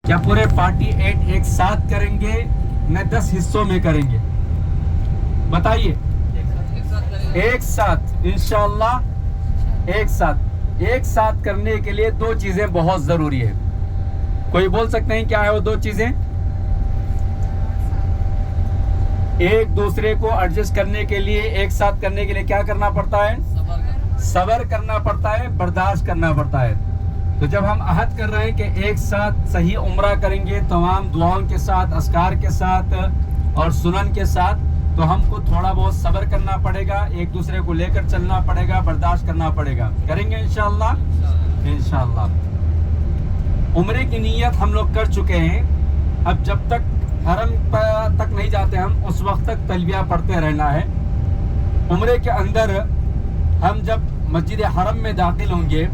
کیا پورے 48 ایک ساتھ کریں گے نہ 10 حصوں میں کریں گے؟ بتائیے. ایک ساتھ انشاءاللہ. ایک ساتھ کرنے کے لیے دو چیزیں بہت ضروری ہے. کوئی بول سکتے ہیں کیا ہے وہ دو چیزیں؟ ایک دوسرے کو ایڈجسٹ کرنے کے لیے، ایک ساتھ کرنے کے لیے کیا کرنا پڑتا ہے؟ صبر کرنا پڑتا ہے، برداشت کرنا پڑتا ہے. تو جب ہم عہد کر رہے ہیں کہ ایک ساتھ صحیح عمرہ کریں گے تمام دعاؤں کے ساتھ، اذکار کے ساتھ اور سنن کے ساتھ، تو ہم کو تھوڑا بہت صبر کرنا پڑے گا، ایک دوسرے کو لے کر چلنا پڑے گا، برداشت کرنا پڑے گا. کریں گے انشاءاللہ. انشاءاللہ. عمرے کی نیت ہم لوگ کر چکے ہیں. اب جب تک حرم تک نہیں جاتے ہم، اس وقت تک تلبیہ پڑھتے رہنا ہے. عمرے کے اندر ہم جب مسجد حرم میں داخل ہوں گے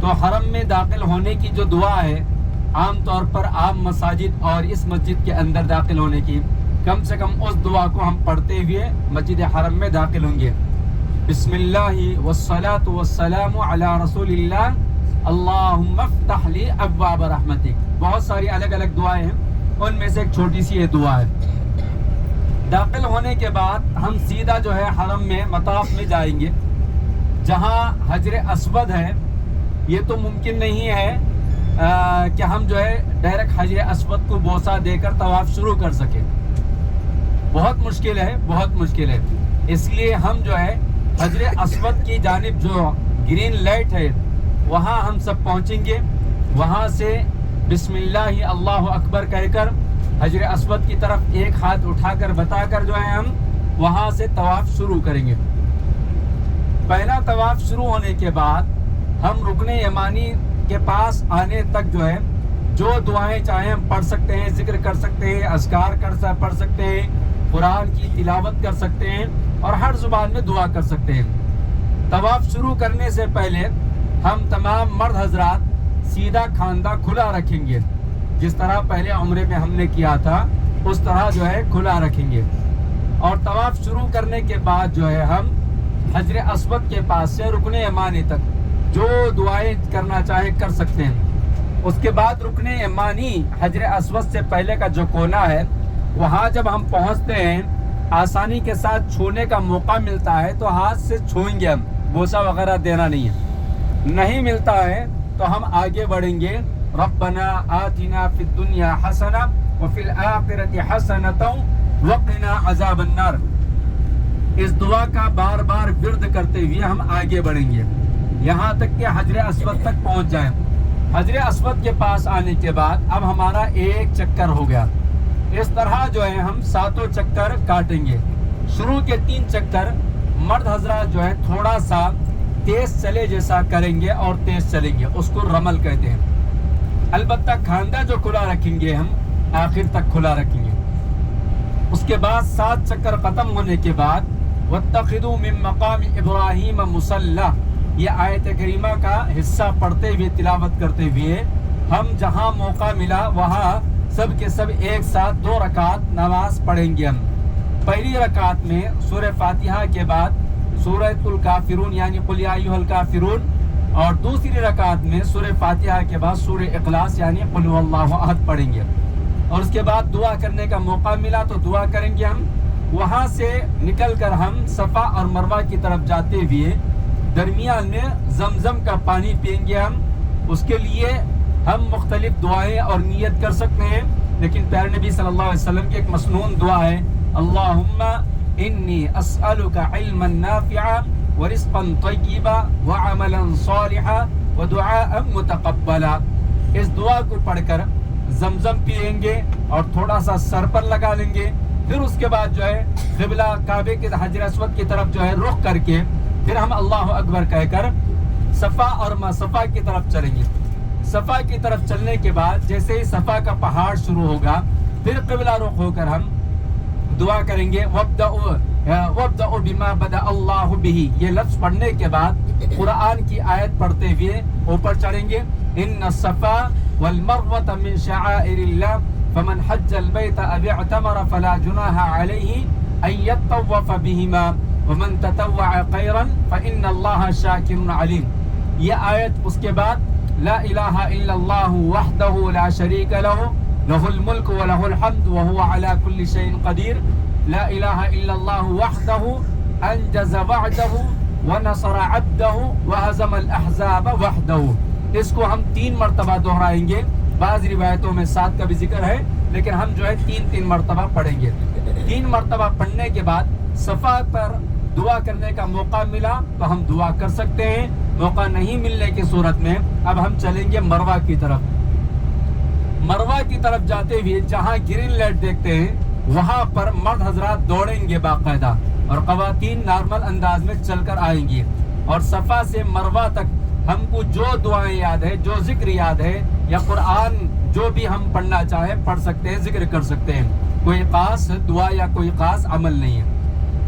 تو حرم میں داخل ہونے کی جو دعا ہے، عام طور پر عام مساجد اور اس مسجد کے اندر داخل ہونے کی، کم سے کم اس دعا کو ہم پڑھتے ہوئے مسجد حرم میں داخل ہوں گے. بسم اللہ والصلاة والسلام علی رسول اللہ اللہم افتح لی ابواب رحمتک. بہت ساری الگ الگ دعائیں ہیں، ان میں سے ایک چھوٹی سی یہ دعا ہے. داخل ہونے کے بعد ہم سیدھا جو ہے حرم میں مطاف میں جائیں گے. جہاں حجر اسود ہے، یہ تو ممکن نہیں ہے کہ ہم جو ہے ڈائریکٹ حجر اسود کو بوسہ دے کر طواف شروع کر سکیں. بہت مشکل ہے، بہت مشکل ہے. اس لیے ہم جو ہے حجر اسود کی جانب جو گرین لائٹ ہے وہاں ہم سب پہنچیں گے. وہاں سے بسم اللہ اللہ اکبر کہہ کر حجر اسود کی طرف ایک ہاتھ اٹھا کر بتا کر جو ہے ہم وہاں سے طواف شروع کریں گے. پہلا طواف شروع ہونے کے بعد ہم رکن یمانی کے پاس آنے تک جو ہے جو دعائیں چاہیں ہم پڑھ سکتے ہیں، ذکر کر سکتے ہیں، اذکار پڑھ سکتے ہیں، قرآن کی تلاوت کر سکتے ہیں اور ہر زبان میں دعا کر سکتے ہیں. طواف شروع کرنے سے پہلے ہم تمام مرد حضرات سیدھا کھاندہ کھلا رکھیں گے. جس طرح پہلے عمرے میں ہم نے کیا تھا اس طرح جو ہے کھلا رکھیں گے. اور طواف شروع کرنے کے بعد جو ہے ہم حجر اسود کے پاس سے رکن یمانی تک جو دعائیں کرنا چاہیں کر سکتے ہیں. اس کے بعد رکن یمانی حجر اسود سے پہلے کا جو کونا ہے وہاں جب ہم پہنچتے ہیں آسانی کے ساتھ چھونے کا موقع ملتا ہے تو ہاتھ سے چھوئیں گے. ہم بوسہ وغیرہ دینا نہیں ہے. نہیں ملتا ہے تو ہم آگے بڑھیں گے. ربنا آتنا فی الدنیا حسنہ وفی الآخرۃ حسنۃ وقنا عذاب النار. اس دعا کا بار بار ورد کرتے ہوئے ہم آگے بڑھیں گے یہاں تک کہ حجر اسود تک پہنچ جائیں. حجر اسود کے پاس آنے کے بعد اب ہمارا ایک چکر ہو گیا. اس طرح جو ہے ہم 7 چکر کاٹیں گے. شروع کے 3 چکر مرد حضرات جو ہے تھوڑا سا تیز چلے جیسا کریں گے اور تیز چلیں گے، اس کو رمل کہتے ہیں. البتہ کھاندہ جو کھلا رکھیں گے ہم آخر تک کھلا رکھیں گے. اس کے بعد 7 چکر ختم ہونے کے بعد واتخذوا من مقام ابراہیم مصلی، یہ آیت کریمہ کا حصہ پڑھتے ہوئے تلاوت کرتے ہوئے ہم جہاں موقع ملا وہاں سب کے سب ایک ساتھ 2 رکعت نماز پڑھیں گے. ہم پہلی رکعت میں سورہ فاتحہ کے بعد سورۃ الکافرون یعنی قل یا ایھا الکافرون، اور دوسری رکعت میں سورہ فاتحہ کے بعد سورہ اخلاص یعنی قل ھو اللہ احد پڑھیں گے. اور اس کے بعد دعا کرنے کا موقع ملا تو دعا کریں گے. ہم وہاں سے نکل کر ہم صفا اور مروہ کی طرف جاتے ہوئے درمیان میں زمزم کا پانی پئیں گے. ہم اس کے لیے ہم مختلف دعائیں اور نیت کر سکتے ہیں، لیکن پیارے نبی صلی اللہ علیہ وسلم کی ایک مسنون دعا ہے، اللہم انی اسألک علما نافعا ورزقا طیبا وعملا صالحا ودعاء متقبلا. اس دعا کو پڑھ کر زمزم پئیں گے اور تھوڑا سا سر پر لگا لیں گے. پھر اس کے بعد جو ہے قبلہ کعبے کے حجر اسود کی طرف جو ہے رخ کر کے پھر ہم اللہ اکبر کہہ کر صفا اور صفا کی طرف چلیں گے. صفا کی طرف چلنے کے بعد جیسے ہی صفا کا پہاڑ شروع ہوگا پھر قبلہ رخ ہو کر ہم دعا کریں گے. وَابْدَأُوا بِمَا بَدَأَ اللَّهُ بِهِ، یہ لفظ پڑھنے کے بعد قرآن کی آیت پڑھتے ہوئے اوپر چڑھیں گے. إِنَّ الصَّفَا وَالْمَرْوَةَ مِنْ شَعَائِرِ اللَّهِ فَمَنْ حَجَّ الْبَيْتَ أَوِ اعْتَمَرَ فَلَا جُنَاحَ عَلَيْهِ أَن يَطَّوَّفَ بِهِمَا وَمَنْ تَطَوَّعَ خَيْرًا فَإِنَّ اللَّهَ شَاكِرٌ عَلِيمٌ. یہ آیت اس کے بعد لا الہ الا اللہ وحدہ لا شریک لہ لہ الملک ولہ الحمد وہو علی کل شیء قدیر، لا الہ الا اللہ وحدہ انجز وعدہ ونصر عبدہ وہزم الاحزاب وحدہ۔ اس کو ہم 3 مرتبہ دہرائیں گے، بعض روایتوں میں 7 کا بھی ذکر ہے، لیکن ہم جو ہے 3 مرتبہ پڑھیں گے۔ 3 مرتبہ پڑھنے کے بعد صفا پر دعا کرنے کا موقع ملا تو ہم دعا کر سکتے ہیں، موقع نہیں ملنے کی صورت میں اب ہم چلیں گے مروہ کی طرف۔ مروہ کی طرف جاتے ہوئے جہاں گرین لائٹ دیکھتے ہیں وہاں پر مرد حضرات دوڑیں گے باقاعدہ، اور خواتین نارمل انداز میں چل کر آئیں گی، اور صفا سے مروہ تک ہم کو جو دعائیں یاد ہے، جو ذکر یاد ہے، یا قرآن جو بھی ہم پڑھنا چاہیں پڑھ سکتے ہیں، ذکر کر سکتے ہیں، کوئی خاص دعا یا کوئی خاص عمل نہیں ہے۔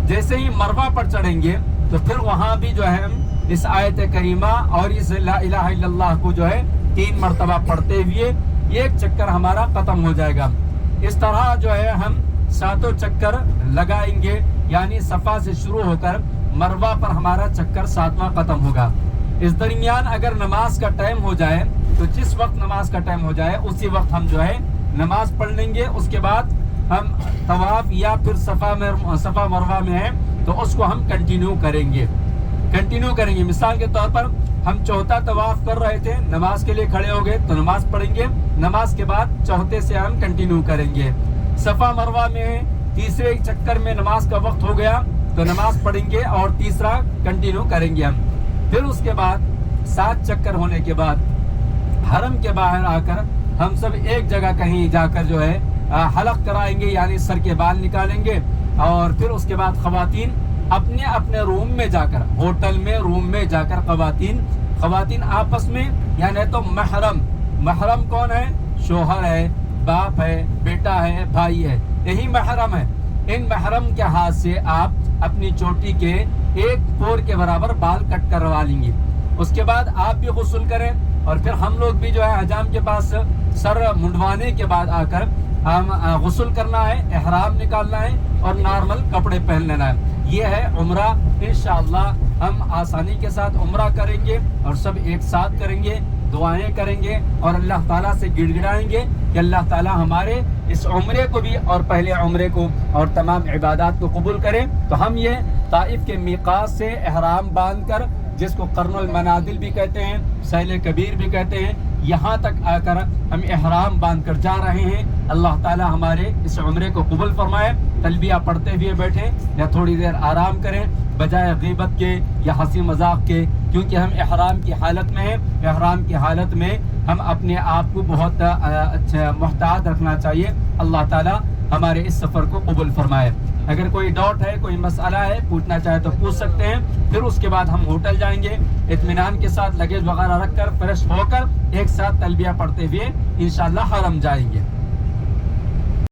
جیسے ہی مروہ پر چڑھیں گے تو پھر وہاں بھی جو ہے اس آیت کریمہ اور اس لا الہ الا اللہ کو جو ہے 3 مرتبہ پڑھتے ہوئے ایک چکر ہمارا ختم ہو جائے گا۔ اس طرح جو ہے ہم 7 چکر لگائیں گے، یعنی صفا سے شروع ہو کر مروہ پر ہمارا چکر 7واں ختم ہوگا۔ اس درمیان اگر نماز کا ٹائم ہو جائے تو جس وقت نماز کا ٹائم ہو جائے اسی وقت ہم جو ہے نماز پڑھ لیں گے۔ اس کے بعد ہم طواف یا پھر صفا مروہ میں ہے تو اس کو ہم کنٹینیو کریں گے۔ مثال کے طور پر ہم چوتھا طواف کر رہے تھے، نماز کے لیے کھڑے ہو گئے تو نماز پڑھیں گے، نماز کے بعد چوتھے سے ہم کنٹینیو کریں گے۔ صفا مروہ میں ہے، تیسرے چکر میں نماز کا وقت ہو گیا تو نماز پڑھیں گے اور تیسرا کنٹینیو کریں گے ہم۔ پھر اس کے بعد 7 چکر ہونے کے بعد حرم کے باہر آ کر ہم سب ایک جگہ کہیں جا کر جو ہے حلق کرائیں گے، یعنی سر کے بال نکالیں گے، اور پھر اس کے بعد خواتین اپنے اپنے روم میں جا کر، ہوٹل میں روم میں جا کر خواتین آپس میں، یعنی تو محرم کون ہے؟ شوہر ہے، باپ ہے، بیٹا ہے، بھائی ہے، یہی محرم ہے۔ ان محرم کے ہاتھ سے آپ اپنی چوٹی کے 1 پور کے برابر بال کٹ کروا لیں گے۔ اس کے بعد آپ بھی غسل کریں، اور پھر ہم لوگ بھی جو ہے حجام کے پاس سر منڈوانے کے بعد آ کر غسل کرنا ہے، احرام نکالنا ہے اور نارمل کپڑے پہن لینا ہے۔ یہ ہے عمرہ۔ انشاءاللہ ہم آسانی کے ساتھ عمرہ کریں گے اور سب ایک ساتھ کریں گے، دعائیں کریں گے اور اللہ تعالیٰ سے گڑ گڑائیں گے کہ اللہ تعالیٰ ہمارے اس عمرے کو بھی اور پہلے عمرے کو اور تمام عبادات کو قبول کریں۔ تو ہم یہ طائف کے میقات سے احرام باندھ کر، جس کو قرن المنازل بھی کہتے ہیں، سیل کبیر بھی کہتے ہیں، یہاں تک آ کر ہم احرام باندھ کر جا رہے ہیں۔ اللہ تعالی ہمارے اس عمرے کو قبول فرمائے۔ تلبیہ پڑھتے ہوئے بیٹھیں یا تھوڑی دیر آرام کریں بجائے غیبت کے یا ہنسی مذاق کے، کیونکہ ہم احرام کی حالت میں ہیں۔ احرام کی حالت میں ہم اپنے آپ کو بہت محتاط رکھنا چاہیے۔ اللہ تعالی ہمارے اس سفر کو قبول فرمائے۔ اگر کوئی ڈاؤٹ ہے، کوئی مسئلہ ہے، پوچھنا چاہے تو پوچھ سکتے ہیں۔ پھر اس کے بعد ہم ہوٹل جائیں گے، اطمینان کے ساتھ لگیج وغیرہ رکھ کر فریش ہو کر ایک ساتھ تلبیہ پڑھتے ہوئے انشاءاللہ حرم جائیں گے۔